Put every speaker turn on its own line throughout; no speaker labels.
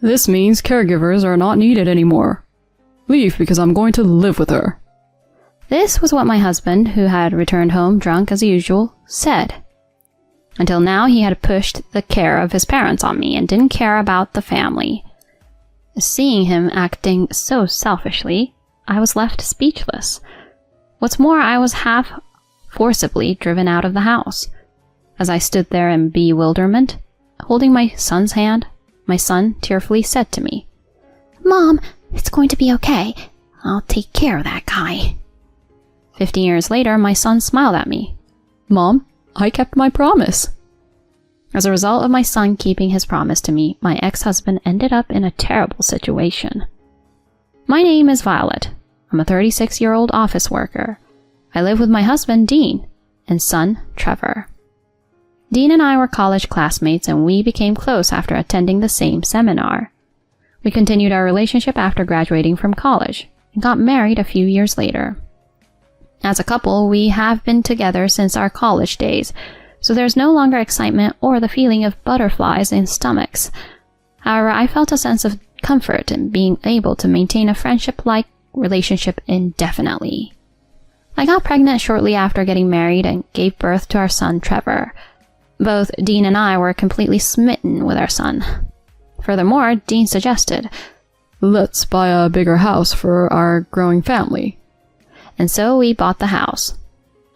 This means caregivers are not needed anymore. Leave because I'm going to live with her.
This was what my husband, who had returned home drunk as usual, said. Until now, he had pushed the care of his parents on me and didn't care about the family. Seeing him acting so selfishly, I was left speechless. What's more, I was half forcibly driven out of the house. As I stood there in bewilderment, holding my son's hand, my son tearfully said to me, "Mom, it's going to be okay. I'll take care of that guy." 15 years later, my son smiled at me.
Mom, I kept my promise.
As a result of my son keeping his promise to me, my ex-husband ended up in a terrible situation. My name is Violet. I'm a 36-year-old office worker. I live with my husband, Dean, and son, Trevor. Dean and I were college classmates, and we became close after attending the same seminar. We continued our relationship after graduating from college and got married a few years later. As a couple, we have been together since our college days, so there's no longer excitement or the feeling of butterflies in stomachs. However, I felt a sense of comfort in being able to maintain a friendship-like relationship indefinitely. I got pregnant shortly after getting married and gave birth to our son, Trevor. Both Dean and I were completely smitten with our son. Furthermore, Dean suggested,
"Let's buy a bigger house for our growing family."
And so we bought the house.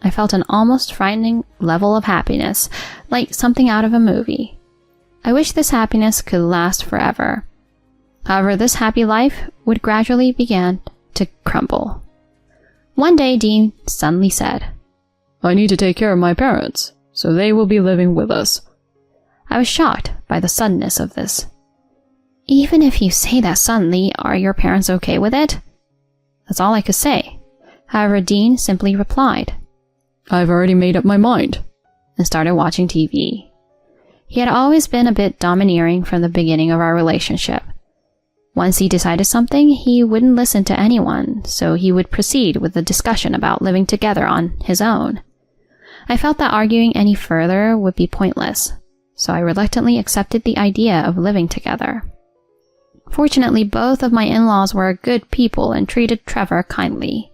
I felt an almost frightening level of happiness, like something out of a movie. I wish this happiness could last forever. However, this happy life would gradually begin to crumble. One day, Dean suddenly said,
"I need to take care of my parents, so they will be living with us."
I was shocked by the suddenness of this. "Even if you say that suddenly, are your parents okay with it?" That's all I could say. However, Dean simply replied,
"I've already made up my mind,"
and started watching TV. He had always been a bit domineering from the beginning of our relationship. Once he decided something, he wouldn't listen to anyone, so he would proceed with the discussion about living together on his own. I felt that arguing any further would be pointless, so I reluctantly accepted the idea of living together. Fortunately, both of my in-laws were good people and treated Trevor kindly.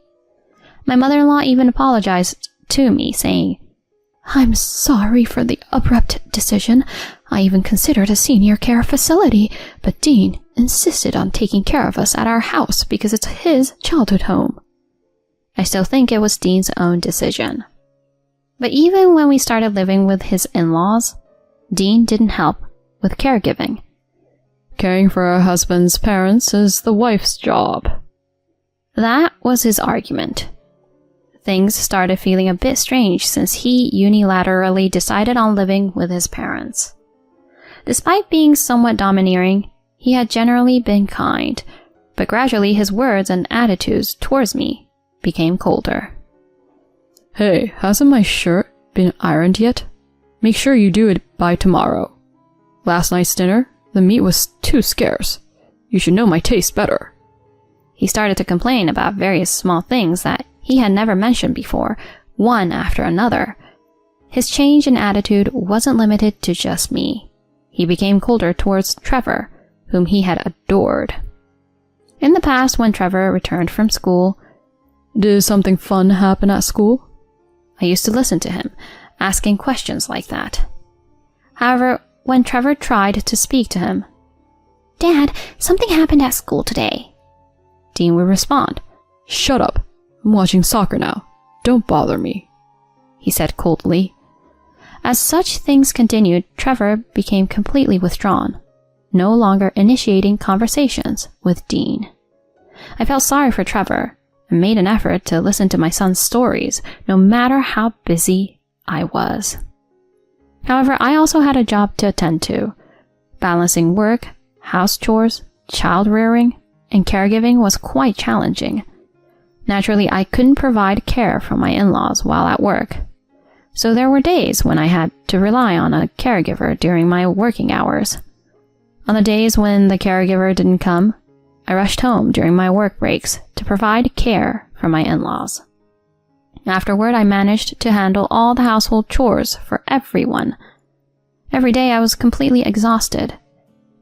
My mother-in-law even apologized to me, saying, "I'm sorry for the abrupt decision. I even considered a senior care facility, but Dean insisted on taking care of us at our house because it's his childhood home." I still think it was Dean's own decision. But even when we started living with his in-laws, Dean didn't help with caregiving.
"Caring for her husband's parents is the wife's job."
That was his argument. Things started feeling a bit strange since he unilaterally decided on living with his parents. Despite being somewhat domineering, he had generally been kind, but gradually his words and attitudes towards me became colder.
"Hey, hasn't my shirt been ironed yet? Make sure you do it by tomorrow. Last night's dinner, the meat was too scarce. You should know my taste better."
He started to complain about various small things that he had never mentioned before, one after another. His change in attitude wasn't limited to just me. He became colder towards Trevor, whom he had adored. In the past, when Trevor returned from school,
"Did something fun happen at school?"
I used to listen to him, asking questions like that. However, when Trevor tried to speak to him, "Dad, something happened at school today," Dean would respond,
"Shut up. I'm watching soccer now. Don't bother me,"
he said coldly. As such things continued, Trevor became completely withdrawn, no longer initiating conversations with Dean. I felt sorry for Trevor and made an effort to listen to my son's stories, no matter how busy I was. However, I also had a job to attend to. Balancing work, house chores, child rearing, and caregiving was quite challenging. Naturally, I couldn't provide care for my in-laws while at work. So there were days when I had to rely on a caregiver during my working hours. On the days when the caregiver didn't come, I rushed home during my work breaks to provide care for my in-laws. Afterward, I managed to handle all the household chores for everyone. Every day I was completely exhausted.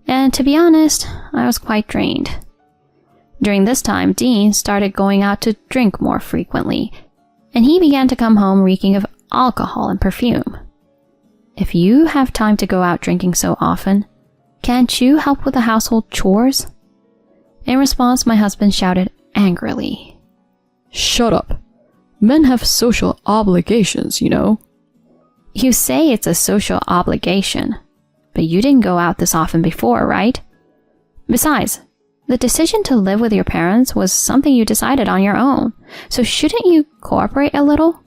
And to be honest, I was quite drained. During this time, Dean started going out to drink more frequently, and he began to come home reeking of alcohol and perfume. If you have time to go out drinking so often, can't you help with the household chores? In response, my husband shouted angrily,
Shut up. Men have social obligations, you know.
You say it's a social obligation, but you didn't go out this often before, right? Besides, the decision to live with your parents was something you decided on your own, so shouldn't you cooperate a little?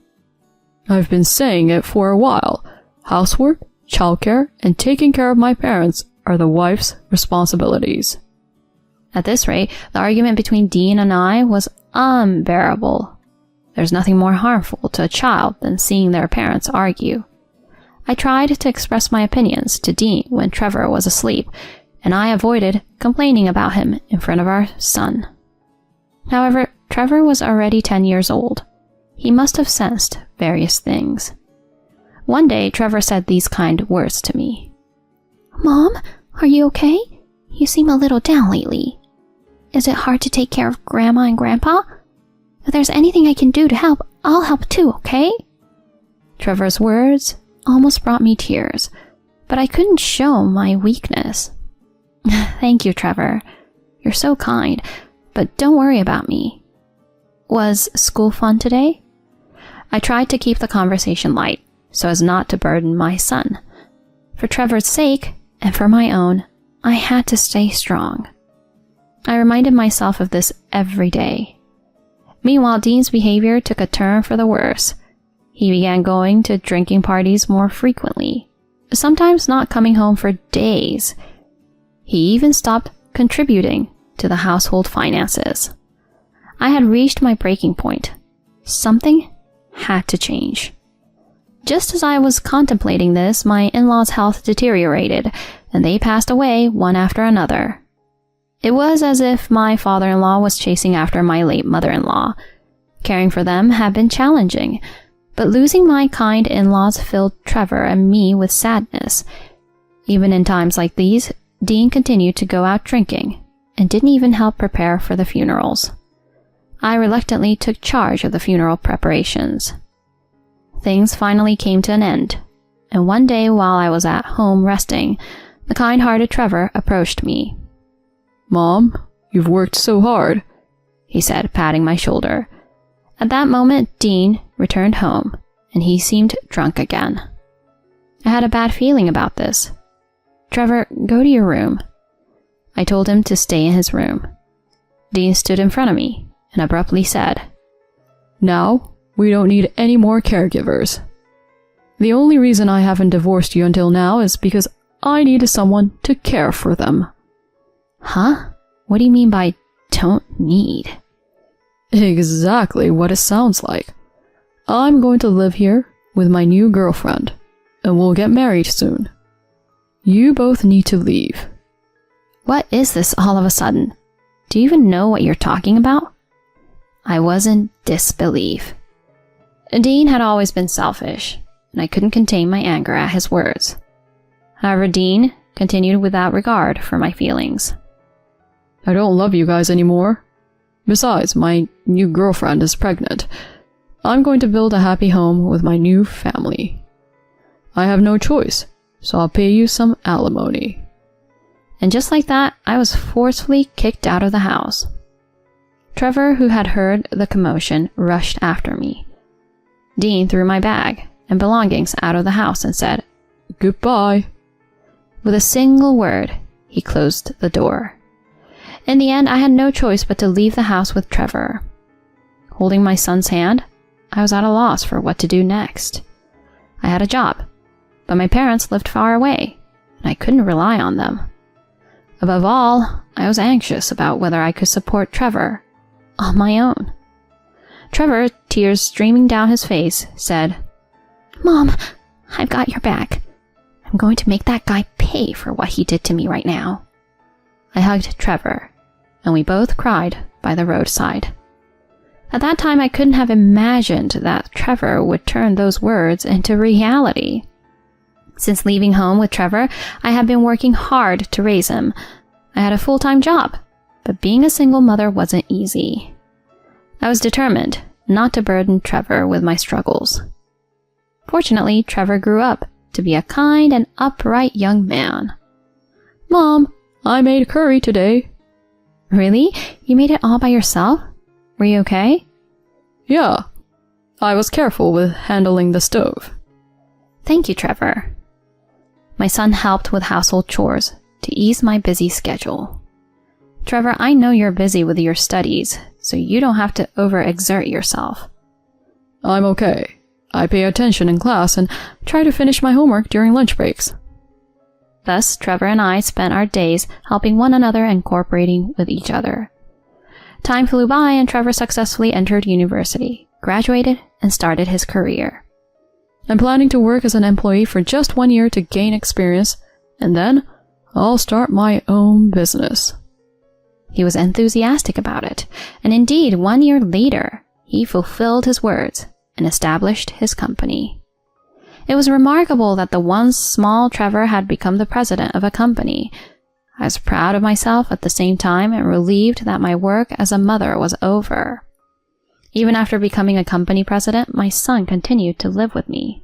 I've been saying it for a while. Housework, childcare, and taking care of my parents are the wife's responsibilities.
At this rate, the argument between Dean and I was unbearable. There's nothing more harmful to a child than seeing their parents argue. I tried to express my opinions to Dean when Trevor was asleep, and I avoided complaining about him in front of our son. However, Trevor was already 10 years old. He must have sensed various things. One day, Trevor said these kind words to me. Mom, are you okay? You seem a little down lately. Is it hard to take care of Grandma and Grandpa? If there's anything I can do to help, I'll help too, okay? Trevor's words almost brought me tears, but I couldn't show my weakness. Thank you, Trevor. You're so kind, but don't worry about me. Was school fun today? I tried to keep the conversation light, so as not to burden my son. For Trevor's sake, and for my own, I had to stay strong. I reminded myself of this every day. Meanwhile, Dean's behavior took a turn for the worse. He began going to drinking parties more frequently, sometimes not coming home for days. He even stopped contributing to the household finances. I had reached my breaking point. Something had to change. Just as I was contemplating this, my in-laws' health deteriorated, and they passed away one after another. It was as if my father-in-law was chasing after my late mother-in-law. Caring for them had been challenging, but losing my kind in-laws filled Trevor and me with sadness. Even in times like these, Dean continued to go out drinking, and didn't even help prepare for the funerals. I reluctantly took charge of the funeral preparations. Things finally came to an end, and one day while I was at home resting, the kind-hearted Trevor approached me.
Mom, you've worked so hard,
he said, patting my shoulder. At that moment, Dean returned home, and he seemed drunk again. I had a bad feeling about this. Trevor, go to your room. I told him to stay in his room. Dean stood in front of me and abruptly said,
Now, we don't need any more caregivers. The only reason I haven't divorced you until now is because I needed someone to care for them.
Huh? What do you mean by don't need?
Exactly what it sounds like. I'm going to live here with my new girlfriend, and we'll get married soon. You both need to leave.
What is this all of a sudden? Do you even know what you're talking about? I was in disbelief. Dean had always been selfish, and I couldn't contain my anger at his words. However, Dean continued without regard for my feelings.
I don't love you guys anymore. Besides, my new girlfriend is pregnant. I'm going to build a happy home with my new family. I have no choice, so I'll pay you some alimony. And just like that, I was forcefully kicked out of the house. Trevor, who had heard the commotion, rushed after me. Dean threw my bag and belongings out of the house and said, Goodbye. With a single word, he closed the door. In the end, I had no choice but to leave the house with Trevor. Holding my son's hand, I was at a loss for what to do next. I had a job, but my parents lived far away, and I couldn't rely on them. Above all, I was anxious about whether I could support Trevor on my own. Trevor, tears streaming down his face, said, Mom, I've got your back. I'm going to make that guy pay for what he did to me right now. I hugged Trevor, and we both cried by the roadside. At that time, I couldn't have imagined that Trevor would turn those words into reality.
Since leaving home with Trevor, I had been working hard to raise him. I had a full-time job, but being a single mother wasn't easy. I was determined not to burden Trevor with my struggles. Fortunately, Trevor grew up to be a kind and upright young man.
Mom, I made curry today.
Really? You made it all by yourself? Were you okay?
Yeah, I was careful with handling the stove.
Thank you, Trevor. My son helped with household chores to ease my busy schedule. Trevor, I know you're busy with your studies, so you don't have to overexert yourself.
I'm okay. I pay attention in class and try to finish my homework during lunch breaks.
Thus, Trevor and I spent our days helping one another and cooperating with each other. Time flew by and Trevor successfully entered university, graduated, and started his career.
I'm planning to work as an employee for just 1 year to gain experience, and then I'll start my own business.
He was enthusiastic about it, and indeed, 1 year later, he fulfilled his words and established his company. It was remarkable that the once small Trevor had become the president of a company. I was proud of myself at the same time and relieved that my work as a mother was over. Even after becoming a company president, my son continued to live with me.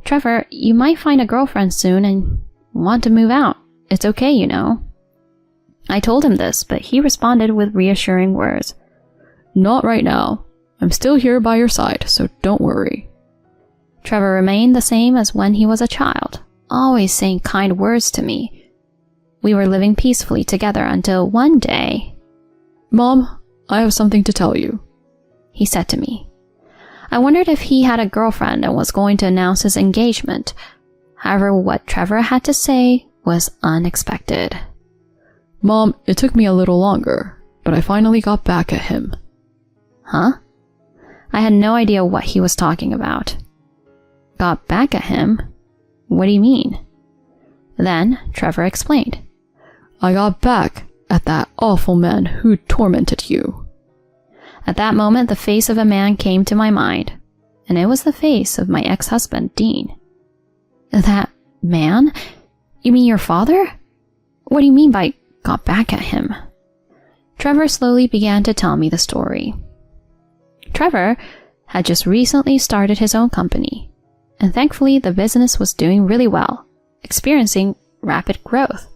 Trevor, you might find a girlfriend soon and want to move out. It's okay, you know. I told him this, but he responded with reassuring words.
Not right now. I'm still here by your side, so don't worry.
Trevor remained the same as when he was a child, always saying kind words to me. We were living peacefully together until one day.
Mom, I have something to tell you,
he said to me. I wondered if he had a girlfriend and was going to announce his engagement. However, what Trevor had to say was unexpected.
Mom, it took me a little longer, but I finally got back at him.
Huh? I had no idea what he was talking about. Got back at him? What do you mean? Then Trevor explained.
I got back at that awful man who tormented you.
At that moment, the face of a man came to my mind, and it was the face of my ex-husband, Dean. That man? You mean your father? What do you mean by got back at him? Trevor slowly began to tell me the story. Trevor had just recently started his own company, and thankfully the business was doing really well, experiencing rapid growth.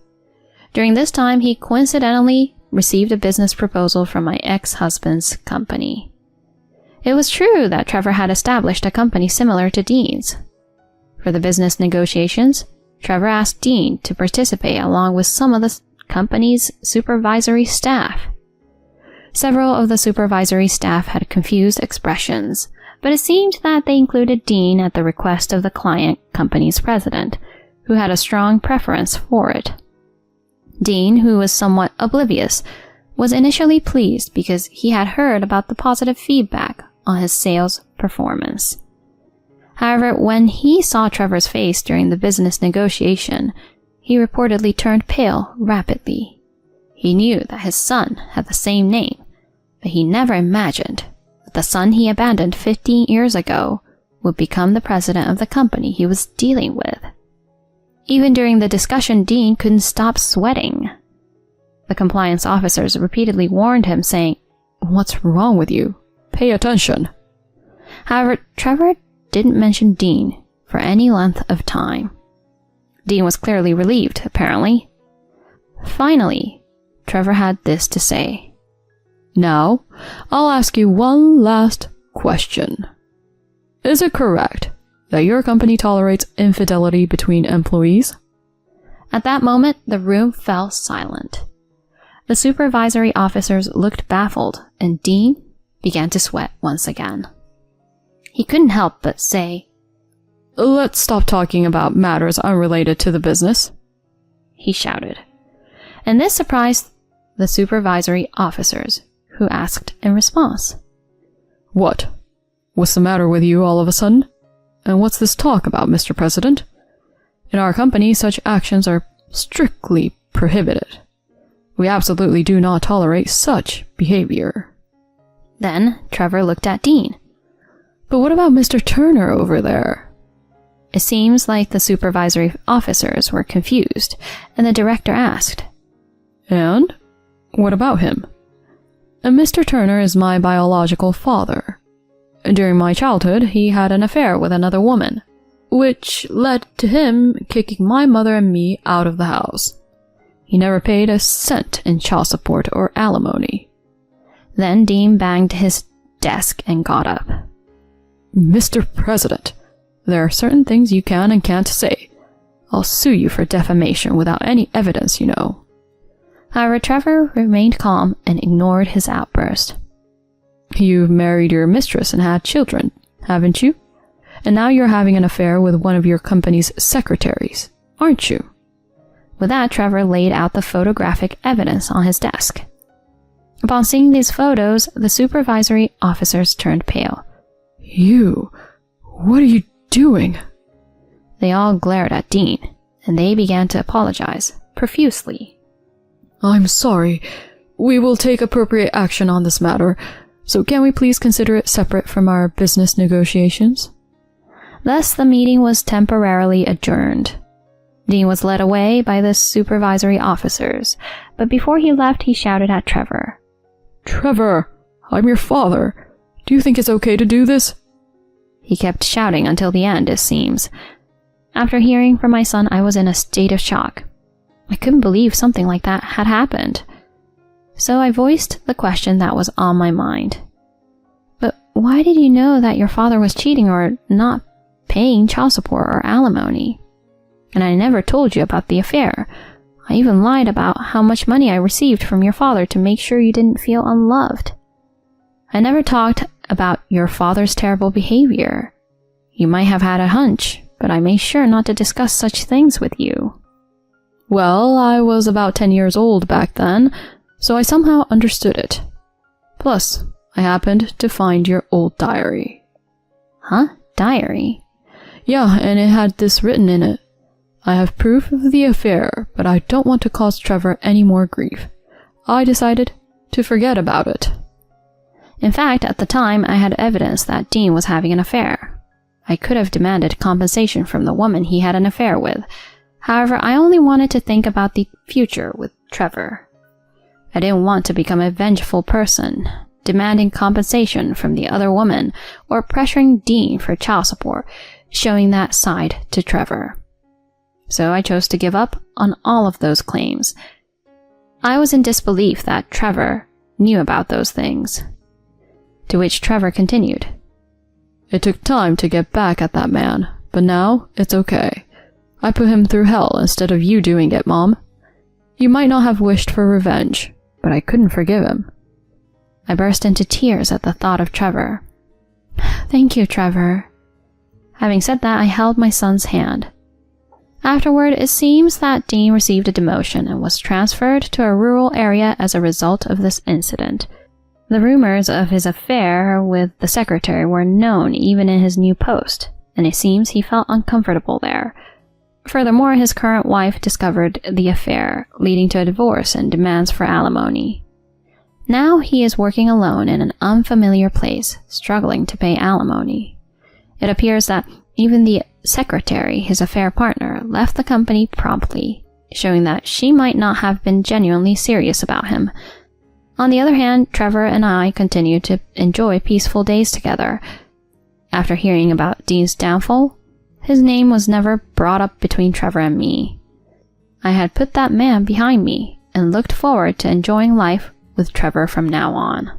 During this time, he coincidentally received a business proposal from my ex-husband's company. It was true that Trevor had established a company similar to Dean's. For the business negotiations, Trevor asked Dean to participate along with some of the company's supervisory staff. Several of the supervisory staff had confused expressions, but it seemed that they included Dean at the request of the client company's president, who had a strong preference for it. Dean, who was somewhat oblivious, was initially pleased because he had heard about the positive feedback on his sales performance. However, when he saw Trevor's face during the business negotiation, he reportedly turned pale rapidly. He knew that his son had the same name, but he never imagined that the son he abandoned 15 years ago would become the president of the company he was dealing with. Even during the discussion, Dean couldn't stop sweating. The compliance officers repeatedly warned him, saying,
"What's wrong with you? Pay attention."
However, Trevor didn't mention Dean for any length of time. Dean was clearly relieved, apparently. Finally, Trevor had this to say.
Now, I'll ask you one last question. Is it correct that your company tolerates infidelity between employees?
At that moment, the room fell silent. The supervisory officers looked baffled, and Dean began to sweat once again. He couldn't help but say,
"Let's stop talking about matters unrelated to the business,"
he shouted. And this surprised the supervisory officers, who asked in response,
"What? What's the matter with you all of a sudden? And what's this talk about, Mr. President? In our company, such actions are strictly prohibited. We absolutely do not tolerate such behavior." Then Trevor looked at Dean. "But what about Mr. Turner over there?"
It seems like the supervisory officers were confused, and the director asked,
And? What about him? Mr. Turner is my biological father. During my childhood, he had an affair with another woman, which led to him kicking my mother and me out of the house. He never paid a cent in child support or alimony.
Then Dean banged his desk and got up.
Mr. President, there are certain things you can and can't say. I'll sue you for defamation without any evidence, you know.
However, Trevor remained calm and ignored his outburst.
You've married your mistress and had children, haven't you? And now you're having an affair with one of your company's secretaries, aren't you?
With that, Trevor laid out the photographic evidence on his desk. Upon seeing these photos, the supervisory officers turned pale.
What are you doing?
They all glared at Dean, and they began to apologize profusely.
I'm sorry. We will take appropriate action on this matter, so can we please consider it separate from our business negotiations?
Thus, the meeting was temporarily adjourned. Dean was led away by the supervisory officers, but before he left, he shouted at Trevor.
Trevor, I'm your father. Do you think it's okay to do this?
He kept shouting until the end, it seems. After hearing from my son, I was in a state of shock. I couldn't believe something like that had happened. So I voiced the question that was on my mind. But why did you know that your father was cheating or not paying child support or alimony? And I never told you about the affair. I even lied about how much money I received from your father to make sure you didn't feel unloved. I never talked about your father's terrible behavior. You might have had a hunch, but I made sure not to discuss such things with you.
Well, I was about 10 years old back then, so I somehow understood it. Plus, I happened to find your old diary.
Huh? Diary?
Yeah, and it had this written in it. I have proof of the affair, but I don't want to cause Trevor any more grief. I decided to forget about it.
In fact, at the time, I had evidence that Dean was having an affair. I could have demanded compensation from the woman he had an affair with. However, I only wanted to think about the future with Trevor. I didn't want to become a vengeful person, demanding compensation from the other woman or pressuring Dean for child support, showing that side to Trevor. So I chose to give up on all of those claims. I was in disbelief that Trevor knew about those things. To which Trevor continued.
It took time to get back at that man, but now it's okay. I put him through hell instead of you doing it, Mom. You might not have wished for revenge, but I couldn't forgive him.
I burst into tears at the thought of Trevor. Thank you, Trevor. Having said that, I held my son's hand. Afterward, it seems that Dean received a demotion and was transferred to a rural area as a result of this incident. The rumors of his affair with the secretary were known even in his new post, and it seems he felt uncomfortable there. Furthermore, his current wife discovered the affair, leading to a divorce and demands for alimony. Now he is working alone in an unfamiliar place, struggling to pay alimony. It appears that even the secretary, his affair partner, left the company promptly, showing that she might not have been genuinely serious about him. On the other hand, Trevor and I continued to enjoy peaceful days together. After hearing about Dean's downfall, his name was never brought up between Trevor and me. I had put that man behind me and looked forward to enjoying life with Trevor from now on.